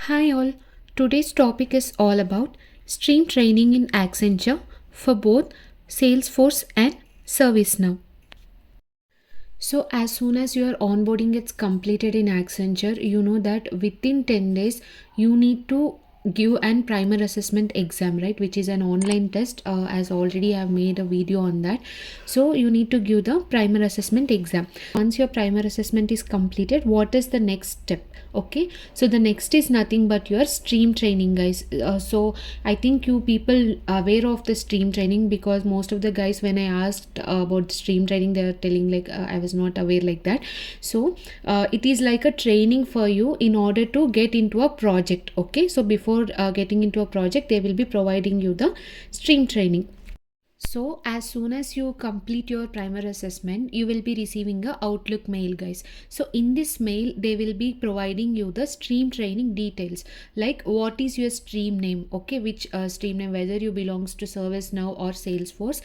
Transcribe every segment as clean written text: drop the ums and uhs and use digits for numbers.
Hi all, today's topic is all about stream training in Accenture for both Salesforce and ServiceNow. So as soon as your onboarding gets completed in Accenture, you know that within 10 days you need to give an primer assessment exam, right, which is an online test. As already I have made a video on that. So you need to give the primer assessment exam. Once your primer assessment is completed, what is the next step? Okay, so the next is nothing but your stream training, guys. So I think you people aware of the stream training, because most of the guys, when I asked about stream training, they are telling like I was not aware like that. So it is like a training for you in order to get into a project. Okay, so before getting into a project, they will be providing you the stream training. So as soon as you complete your primer assessment, you will be receiving a Outlook mail, guys. So in this mail, they will be providing you the stream training details, like what is your stream name, okay, which stream name, whether you belongs to ServiceNow or Salesforce.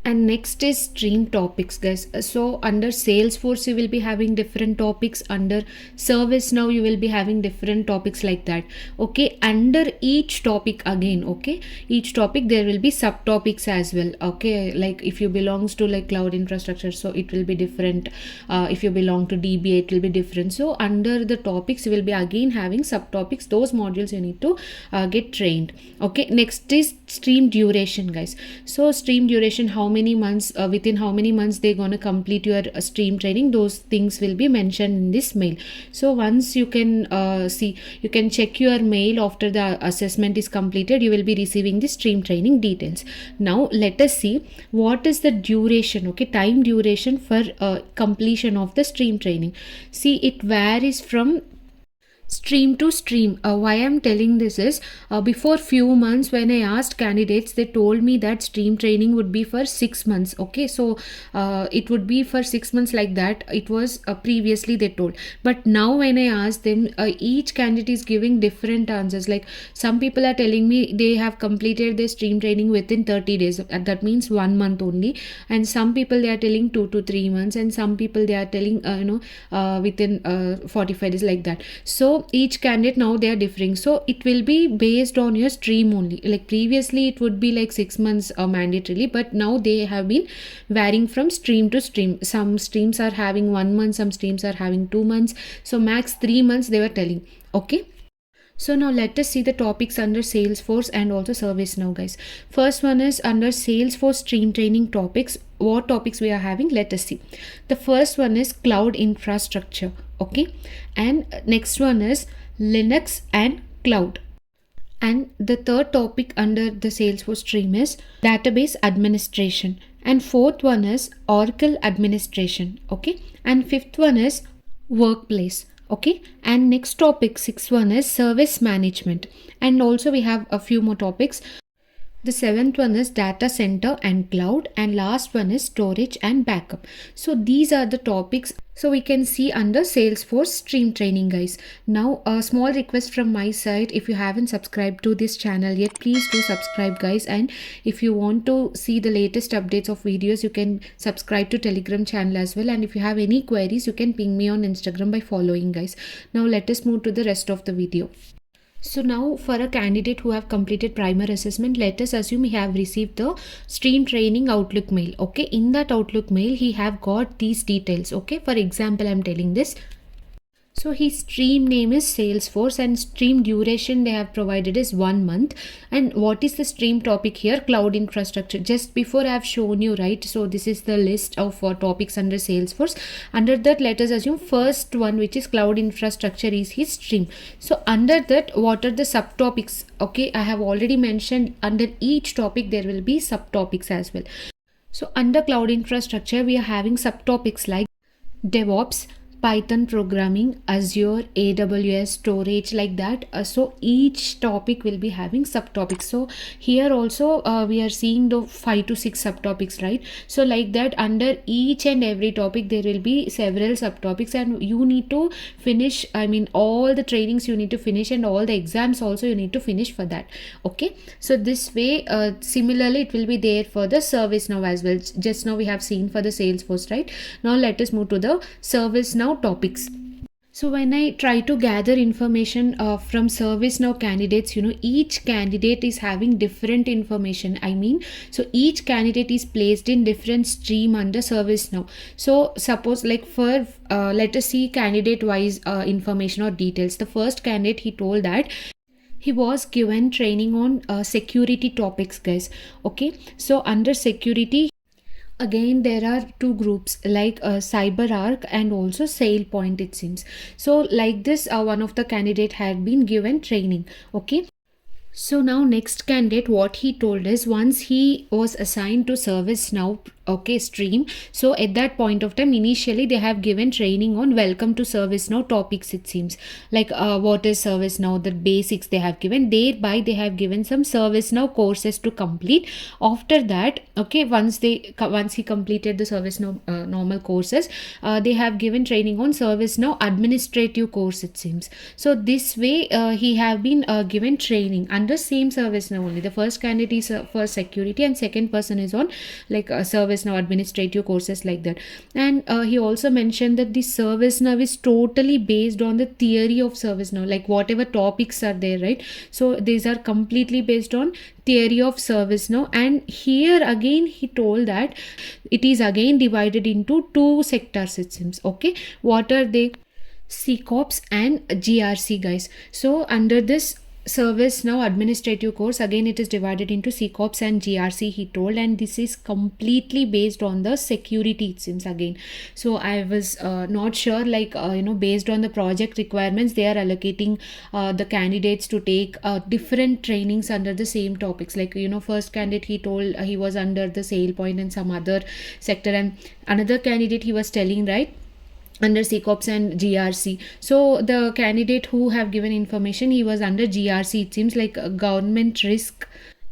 And next is stream topics, guys. So under Salesforce you will be having different topics, under ServiceNow you will be having different topics like that. Okay, under each topic again, okay, each topic there will be subtopics as well. Okay, like if you belongs to like cloud infrastructure, so it will be different. If you belong to DBA, it will be different. So under the topics you will be again having subtopics. Those modules you need to get trained. Okay, next is stream duration, guys. So stream duration, how many months, within how many months they're gonna complete your stream training, those things will be mentioned in this mail. So once you can see, you can check your mail after the assessment is completed, you will be receiving the stream training details. Now let us see what is the duration, okay, time duration for completion of the stream training. See, it varies from stream to stream. Why I'm telling this is, before few months when I asked candidates, they told me that stream training would be for 6 months. Okay, so it would be for 6 months, like that it was previously they told. But now when I asked them, each candidate is giving different answers. Like some people are telling me they have completed their stream training within 30 days, that means 1 month only. And some people they are telling 2 to 3 months, and some people they are telling within 45 days, like that. So each candidate now they are differing. So it will be based on your stream only. Like previously it would be like 6 months mandatorily, but now they have been varying from stream to stream. Some streams are having 1 month, some streams are having 2 months, so max 3 months they were telling. Okay, so now let us see the topics under Salesforce and also ServiceNow, guys. First one is under Salesforce stream training topics. What topics we are having? Let us see. The first one is cloud infrastructure. Okay, and next one is Linux and cloud. And the third topic under the Salesforce stream is database administration. And fourth one is Oracle administration. Okay, and fifth one is workplace. Okay, and next topic, sixth one is service management. And also we have a few more topics. The seventh one is data center and cloud, and last one is storage and backup. So these are the topics, so we can see under Salesforce stream training, guys. Now a small request from my side, if you haven't subscribed to this channel yet, please do subscribe, guys. And if you want to see the latest updates of videos, you can subscribe to Telegram channel as well. And if you have any queries, you can ping me on Instagram by following, guys. Now let us move to the rest of the video. So now for a candidate who have completed primer assessment, let us assume he have received the stream training Outlook mail. Okay, in that Outlook mail he have got these details. Okay, for example I'm telling this. So his stream name is Salesforce, and stream duration they have provided is 1 month. And what is the stream topic here? Cloud infrastructure. Just before I have shown you, right? So this is the list of topics under Salesforce. Under that, let us assume first one, which is cloud infrastructure, is his stream. So under that, what are the subtopics? Okay, I have already mentioned under each topic there will be subtopics as well. So under cloud infrastructure we are having subtopics like DevOps, Python programming, Azure, AWS, storage, like that. So each topic will be having subtopics. So here also we are seeing the 5 to 6 subtopics, right? So like that, under each and every topic there will be several subtopics, and you need to finish, I mean all the trainings you need to finish, and all the exams also you need to finish for that. Okay, so this way similarly it will be there for the ServiceNow as well. Just now we have seen for the Salesforce, right? Now let us move to the ServiceNow topics. So when I try to gather information from ServiceNow candidates, each candidate is having different information. I mean, so each candidate is placed in different stream under ServiceNow. So suppose like for let us see candidate wise information or details. The first candidate, he told that he was given training on security topics, guys. Okay, so under security, again there are two groups like CyberArk and also SailPoint, it seems. So like this, one of the candidate had been given training. Okay, so now next candidate, what he told is once he was assigned to ServiceNow, okay, stream. So at that point of time, initially they have given training on welcome to ServiceNow topics, it seems. Like what is ServiceNow, the basics they have given. Thereby they have given some ServiceNow courses to complete. After that, okay, once he completed the ServiceNow normal courses, they have given training on ServiceNow administrative course, it seems. So this way he have been given training under same ServiceNow only. The first candidate is for security and second person is on like ServiceNow administrative courses, like that. And he also mentioned that the ServiceNow is totally based on the theory of ServiceNow, like whatever topics are there, right? So these are completely based on theory of ServiceNow. And here again he told that it is again divided into two sectors, it seems. Okay, what are they? CCOPS and GRC, guys. So under this ServiceNow administrative course, again it is divided into CCOPS and GRC, he told, and this is completely based on the security, it seems, again. So I was not sure, like based on the project requirements, they are allocating the candidates to take different trainings under the same topics. Like first candidate, he told he was under the SailPoint and some other sector, and another candidate he was telling, right, under CCOPS and GRC. So the candidate who have given information, he was under GRC, it seems, like government risk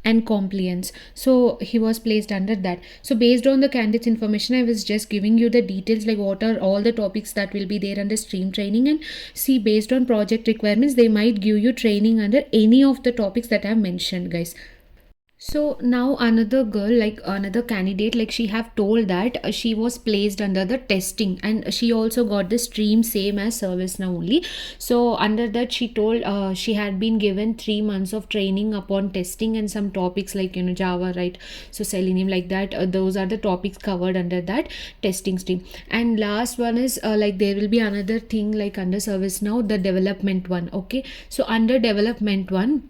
and compliance. So he was placed under that. So based on the candidate's information, I was just giving you the details, like what are all the topics that will be there under stream training. And see, based on project requirements, they might give you training under any of the topics that I have mentioned, guys. So now another girl, like another candidate, like she have told that she was placed under the testing, and she also got the stream same as ServiceNow only. So under that, she told she had been given 3 months of training upon testing and some topics like Java, right? So Selenium, like that. Those are the topics covered under that testing stream. And last one is like there will be another thing like under ServiceNow, the development one. Okay, so under development one,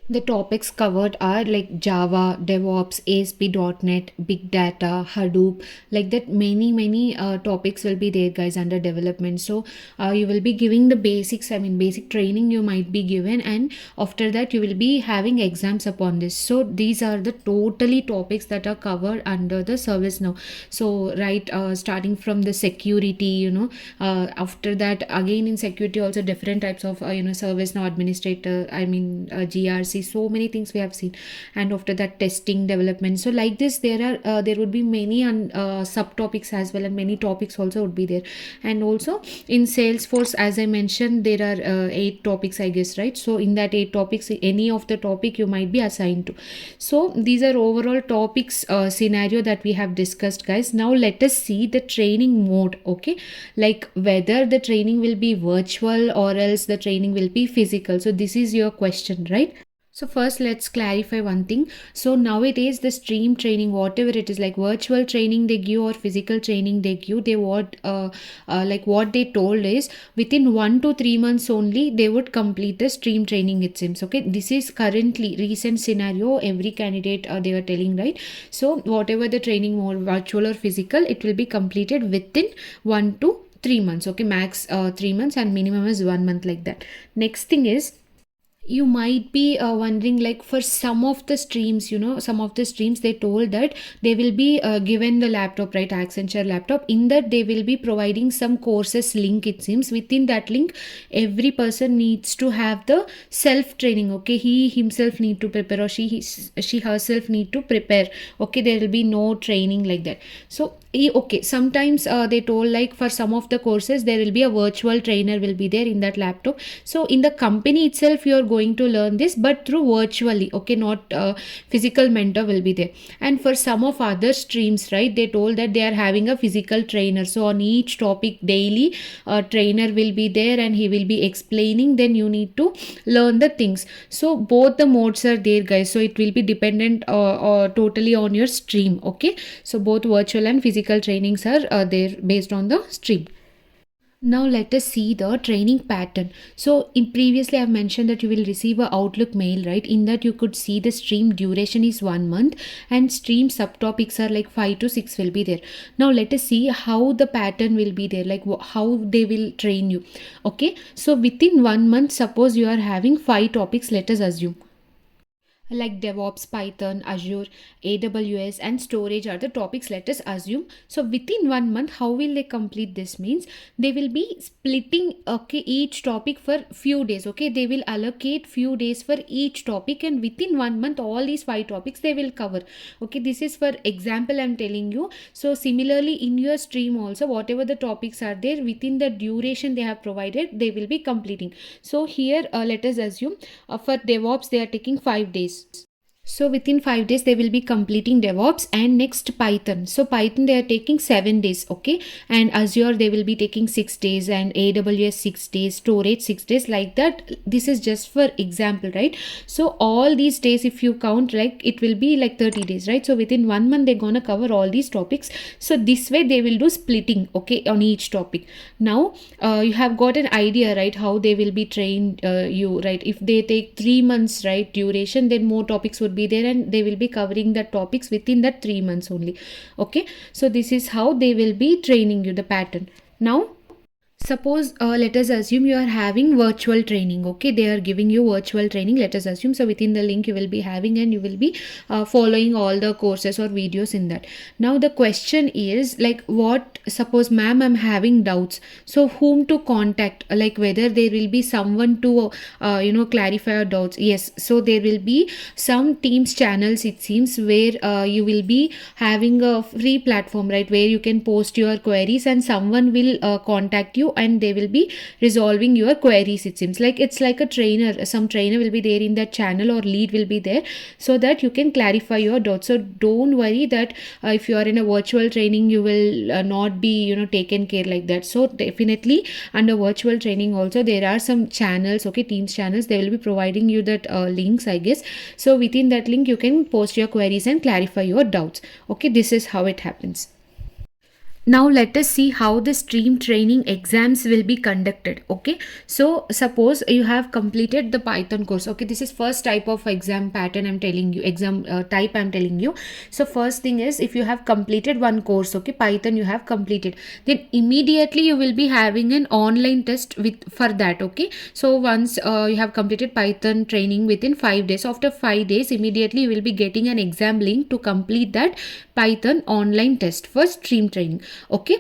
the topics covered are like Java, DevOps, ASP.NET, Big Data, Hadoop, like that. Many topics will be there, guys, under development. So you will be giving the basics, basic training you might be given, and after that you will be having exams upon this. So these are the totally topics that are covered under the ServiceNow. So right, starting from the security, after that again in security also different types of ServiceNow administrator, GRC, so many things we have seen. And after that, testing, development. So like this, there would be many subtopics as well, and many topics also would be there. And also in Salesforce, as I mentioned, there are 8 topics, I guess, right? So in that 8 topics, any of the topic you might be assigned to. So these are overall topics scenario that we have discussed, guys. Now let us see the training mode. Okay, like whether the training will be virtual or else the training will be physical. So this is your question, right? So first let's clarify one thing. So nowadays the stream training, whatever it is, like virtual training they give or physical training they give, they what they told is within 1 to 3 months only they would complete the stream training, it seems. Okay, this is currently recent scenario, every candidate they are telling, right? So whatever the training, more virtual or physical, it will be completed within 1 to 3 months. Okay, max 3 months and minimum is 1 month, like that. Next thing is, you might be wondering, like for some of the streams, some of the streams they told that they will be given the laptop, right? Accenture laptop. In that they will be providing some courses link, it seems. Within that link, every person needs to have the self training. Okay, he himself need to prepare, or she herself need to prepare. Okay, there will be no training like that. So Okay, sometimes they told like for some of the courses there will be a virtual trainer will be there in that laptop. So in the company itself you are going to learn this, but through virtually, okay, not physical mentor will be there. And for some of other streams, right, they told that they are having a physical trainer, so on each topic daily a trainer will be there and he will be explaining, then you need to learn the things. So both the modes are there, guys, so it will be dependent totally on your stream. Okay, so both virtual and physical trainings are there based on the stream. Now let us see the training pattern. So in previously I've mentioned that you will receive a Outlook mail, right? In that you could see the stream duration is 1 month and stream subtopics are like 5 to 6 will be there. Now let us see how the pattern will be there, like how they will train you. Okay, so within 1 month, suppose you are having 5 topics, let us assume, like DevOps, Python, Azure, AWS, and storage are the topics, let us assume. So within 1 month, how will they complete this? Means they will be splitting, okay, each topic for few days. Okay, they will allocate few days for each topic, and within 1 month all these 5 topics they will cover. Okay, this is for example I'm telling you. So similarly in your stream also, whatever the topics are there, within the duration they have provided, they will be completing. So here let us assume for DevOps they are taking 5 days. So within 5 days they will be completing DevOps. And next Python. So Python they are taking 7 days, okay, and Azure they will be taking 6 days, and AWS 6 days, storage 6 days, like that. This is just for example, right? So all these days if you count, like it will be like 30 days, right? So within 1 month they're gonna cover all these topics. So this way they will do splitting, okay, on each topic. Now you have got an idea, right, how they will be trained you, right? If they take 3 months, right, duration, then more topics would be there and they will be covering the topics within that 3 months only. Okay, so this is how they will be training you, the pattern. Now suppose let us assume you are having virtual training. Okay, they are giving you virtual training, let us assume. So within the link you will be having and you will be following all the courses or videos in that. Now the question is like, what, suppose ma'am I'm having doubts, so whom to contact, like whether there will be someone to clarify your doubts. Yes, so there will be some Teams channels, it seems, where you will be having a free platform, right, where you can post your queries and someone will contact you and they will be resolving your queries. It seems like it's like a trainer, some trainer will be there in that channel or lead will be there, so that you can clarify your doubts. So don't worry that if you are in a virtual training you will not be taken care like that. So definitely under virtual training also there are some channels, okay, Teams channels, they will be providing you that links, I guess. So within that link you can post your queries and clarify your doubts. Okay, this is how it happens. Now let us see how the stream training exams will be conducted. Okay, so suppose you have completed the Python course. Okay, this is first type of exam pattern I'm telling you, exam type I'm telling you. So first thing is, if you have completed one course, okay, Python you have completed, then immediately you will be having an online test with for that. Okay, so once you have completed Python training within 5 days, after 5 days immediately you will be getting an exam link to complete that Python online test for stream training. Okay,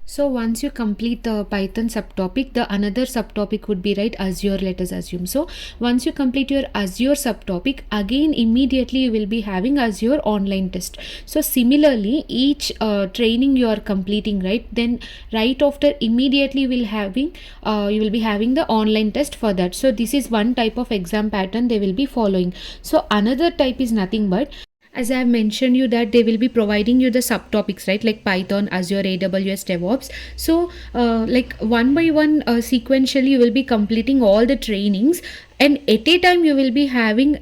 so once you complete the Python subtopic, the another subtopic would be, right, Azure, let us assume. So once you complete your Azure subtopic, again immediately you will be having Azure online test. So similarly each training you are completing, right, then right after immediately you will be having the online test for that. So this is one type of exam pattern they will be following. So another type is nothing but, as I have mentioned you, that they will be providing you the subtopics, right, like Python, Azure, AWS, DevOps. So like one by one sequentially you will be completing all the trainings, and at a time you will be having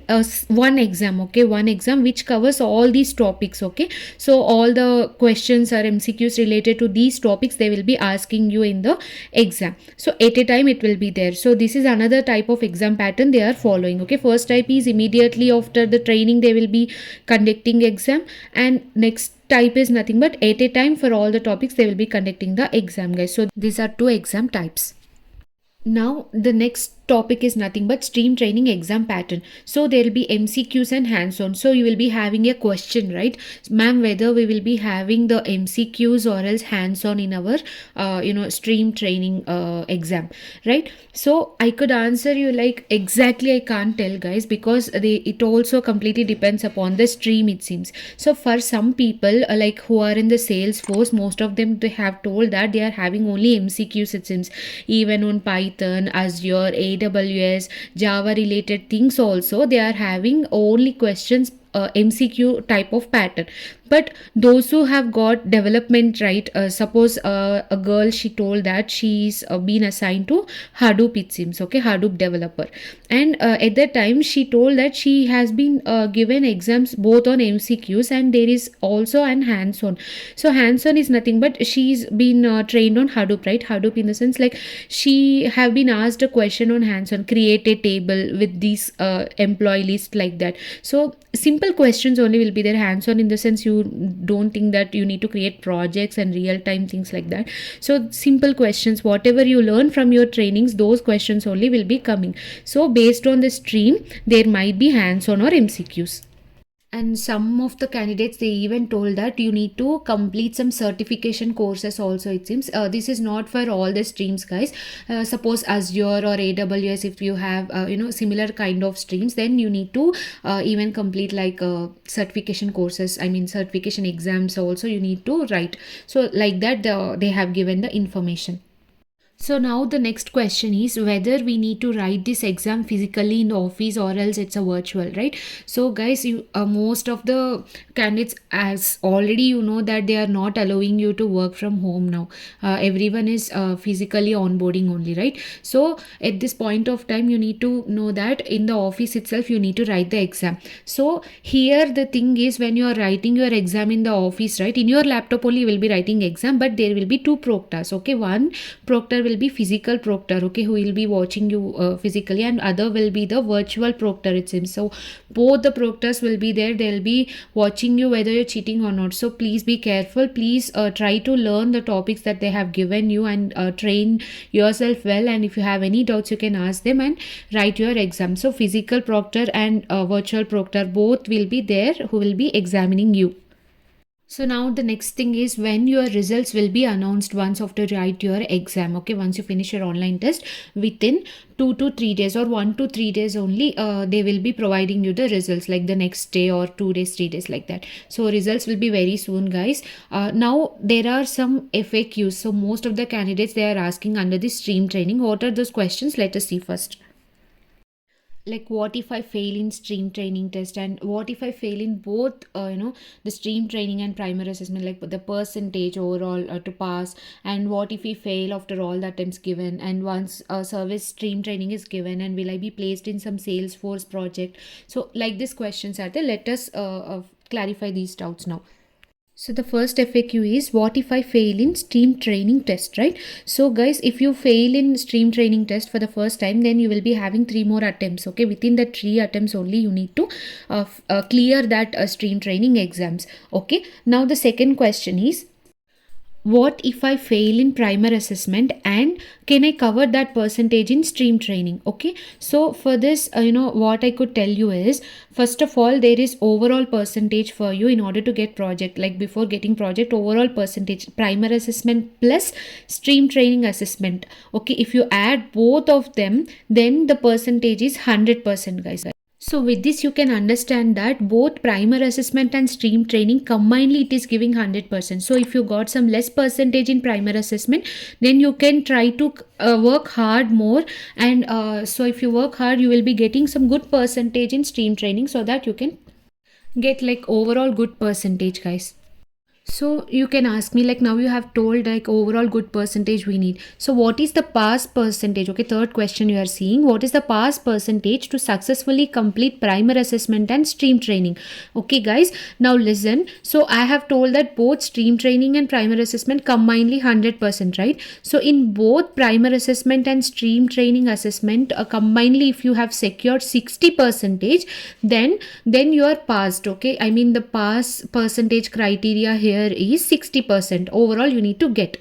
one exam. Okay, one exam which covers all these topics. Okay, so all the questions or MCQs related to these topics they will be asking you in the exam. So at a time it will be there. So this is another type of exam pattern they are following. Okay, first type is immediately after the training they will be conducting exam, and next type is nothing but at a time for all the topics they will be conducting the exam, guys. So these are two exam types. Now the next topic is nothing but stream training exam pattern. So there will be MCQs and hands-on. So you will be having a question, right, ma'am, whether we will be having the MCQs or else hands-on in our stream training exam, right? So I could answer you like exactly I can't tell, guys, because it also completely depends upon the stream, it seems. So for some people like who are in the Salesforce, most of them, they have told that they are having only MCQs, it seems. Even on Python, Azure, AWS, Java related things also, they are having only questions, MCQ type of pattern. But those who have got development, right, suppose a girl, she told that she's been assigned to Hadoop, it seems, okay, Hadoop developer. And at that time she told that she has been given exams both on MCQs and there is also an hands-on. So hands-on is nothing but she's been trained on Hadoop, right? Hadoop in the sense like she have been asked a question on hands-on, create a table with these employee list, like that. So simple questions only will be there. Hands-on in the sense you don't think that you need to create projects and real-time things like that. So simple questions, whatever you learn from your trainings, those questions only will be coming. So based on the stream, there might be hands-on or MCQs. And some of the candidates, they even told that you need to complete some certification courses also, it seems. This is not for all the streams, guys. Suppose Azure or AWS, if you have similar kind of streams, then you need to even complete like certification courses, I mean certification exams also you need to write. So like that they have given the information. So now the next question is whether we need to write this exam physically in the office or else it's a virtual, right? So guys, you most of the candidates, as already you know, that they are not allowing you to work from home now. Everyone is physically onboarding only, right? So at this point of time, you need to know that in the office itself you need to write the exam. So here the thing is, when you are writing your exam in the office, right, in your laptop only you will be writing exam, but there will be two proctors, okay? One proctor will be physical proctor, okay, who will be watching you physically, and other will be the virtual proctor, it seems. So both the proctors will be there. They'll be watching you whether you're cheating or not. So please be careful. Please try to learn the topics that they have given you and train yourself well. And if you have any doubts, you can ask them and write your exam. So physical proctor and virtual proctor, both will be there who will be examining you. So now the next thing is when your results will be announced once after you write your exam, okay? Once you finish your online test, within 2 to 3 days or 1 to 3 days only, they will be providing you the results, like the next day or 2 days, 3 days, like that. So results will be very soon, guys. Now there are some FAQs. So most of the candidates, they are asking under the stream training. What are those questions? Let us see first. Like, what if I fail in stream training test, and what if I fail in both the stream training and primary assessment, like the percentage overall to pass, and what if we fail after all the attempts given, and once a service stream training is given, and will I be placed in some Salesforce project? So like these questions are there. Let us clarify these doubts now. So the first FAQ is, what if I fail in stream training test, right? So guys, if you fail in stream training test for the first time, then you will be having 3 more attempts, okay? Within the 3 attempts only you need to clear that stream training exams, okay? Now the second question is, what if I fail in primer assessment, and can I cover that percentage in stream training? Okay, so for this what I could tell you is, first of all, there is overall percentage for you in order to get project. Like before getting project, overall percentage, primer assessment plus stream training assessment, okay, if you add both of them, then the percentage is 100%, guys. So with this you can understand that both primer assessment and stream training combinedly it is giving 100%. So if you got some less percentage in primer assessment, then you can try to work hard more, and so if you work hard, you will be getting some good percentage in stream training, so that you can get like overall good percentage, guys. So you can ask me, like, now you have told like overall good percentage we need. So what is the pass percentage? Okay, third question you are seeing, what is the pass percentage to successfully complete primer assessment and stream training? Okay guys, now listen. So I have told that both stream training and primer assessment combinedly 100%, right? So in both primer assessment and stream training assessment combinedly, if you have secured 60%, then you are passed, okay? I mean the pass percentage criteria here is 60% overall you need to get.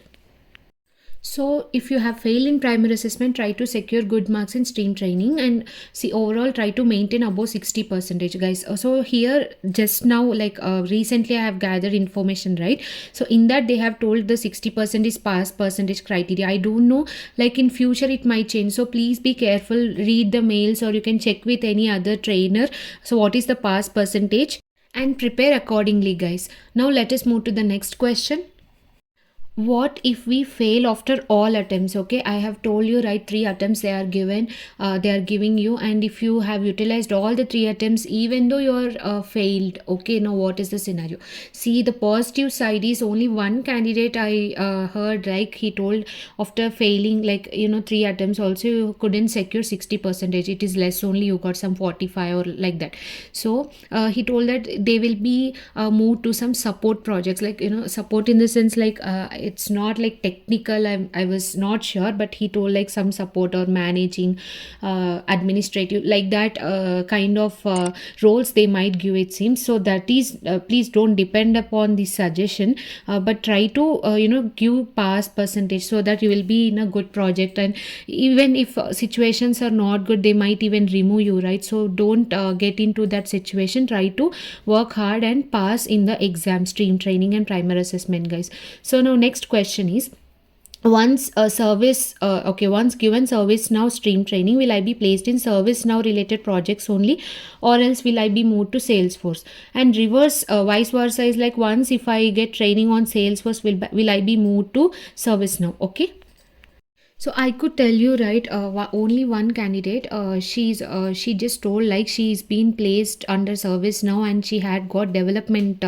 So if you have failed in primary assessment, try to secure good marks in stream training, and see overall try to maintain above 60 percentage, guys. So here just now, like recently I have gathered information, right? So in that they have told the 60% is pass percentage criteria. I don't know, like in future it might change, so please be careful, read the mails, or you can check with any other trainer, so what is the pass percentage, and prepare accordingly, guys. Now let us move to the next question. What if we fail after all attempts? Okay, I have told you, right, 3 attempts they are given, they are giving you, and if you have utilized all the 3 attempts even though you are failed, okay, now what is the scenario? See, the positive side is only one candidate I heard, like he told after failing, like 3 attempts also you couldn't secure 60 percentage, it is less, only you got some 45 or like that. So he told that they will be moved to some support projects, like support in the sense like it's not like technical, I was not sure, but he told like some support or managing, administrative, like that kind of roles they might give, it seems. So that is, please don't depend upon this suggestion, but try to give pass percentage so that you will be in a good project, and even if situations are not good, they might even remove you, right? So don't get into that situation, try to work hard and pass in the exam, stream training and primary assessment, guys. So now next question is, once a service once given ServiceNow stream training, will I be placed in ServiceNow related projects only, or else will I be moved to Salesforce? And reverse, vice versa is like, once if I get training on Salesforce, will I be moved to ServiceNow? Okay. So I could tell you, right, only one candidate, she just told like she's been placed under service now, and she had got development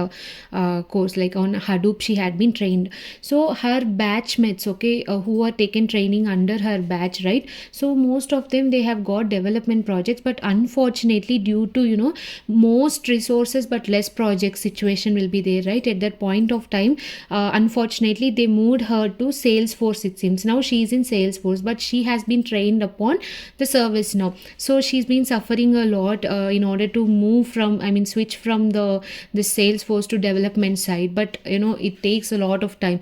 course, like on Hadoop she had been trained. So her batchmates, okay, who are taken training under her batch, right? So most of them, they have got development projects, but unfortunately due to most resources but less project situation will be there, right? At that point of time, unfortunately they moved her to Salesforce, it seems. Now she is in Salesforce, but she has been trained upon the service now, so she's been suffering a lot in order to move from, I mean, switch from the Salesforce to development side, but it takes a lot of time.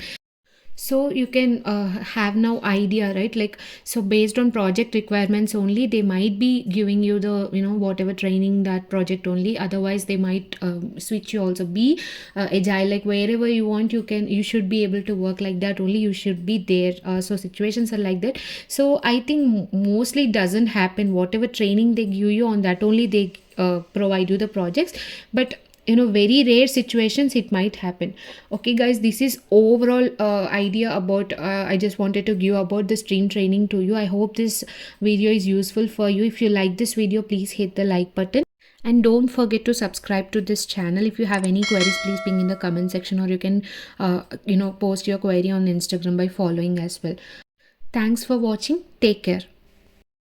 So you can have now idea, right? Like, so based on project requirements only, they might be giving you the whatever training that project only, otherwise they might switch you also. Be agile, like wherever you want, you should be able to work like that only, you should be there. So situations are like that. So I think mostly doesn't happen, whatever training they give you, on that only they provide you the projects, but very rare situations it might happen. Okay, guys, this is overall idea about, I just wanted to give about the stream training to you. I hope this video is useful for you. If you like this video, please hit the like button, and don't forget to subscribe to this channel. If you have any queries, please ping in the comment section, or you can post your query on Instagram by following as well. Thanks for watching. Take care.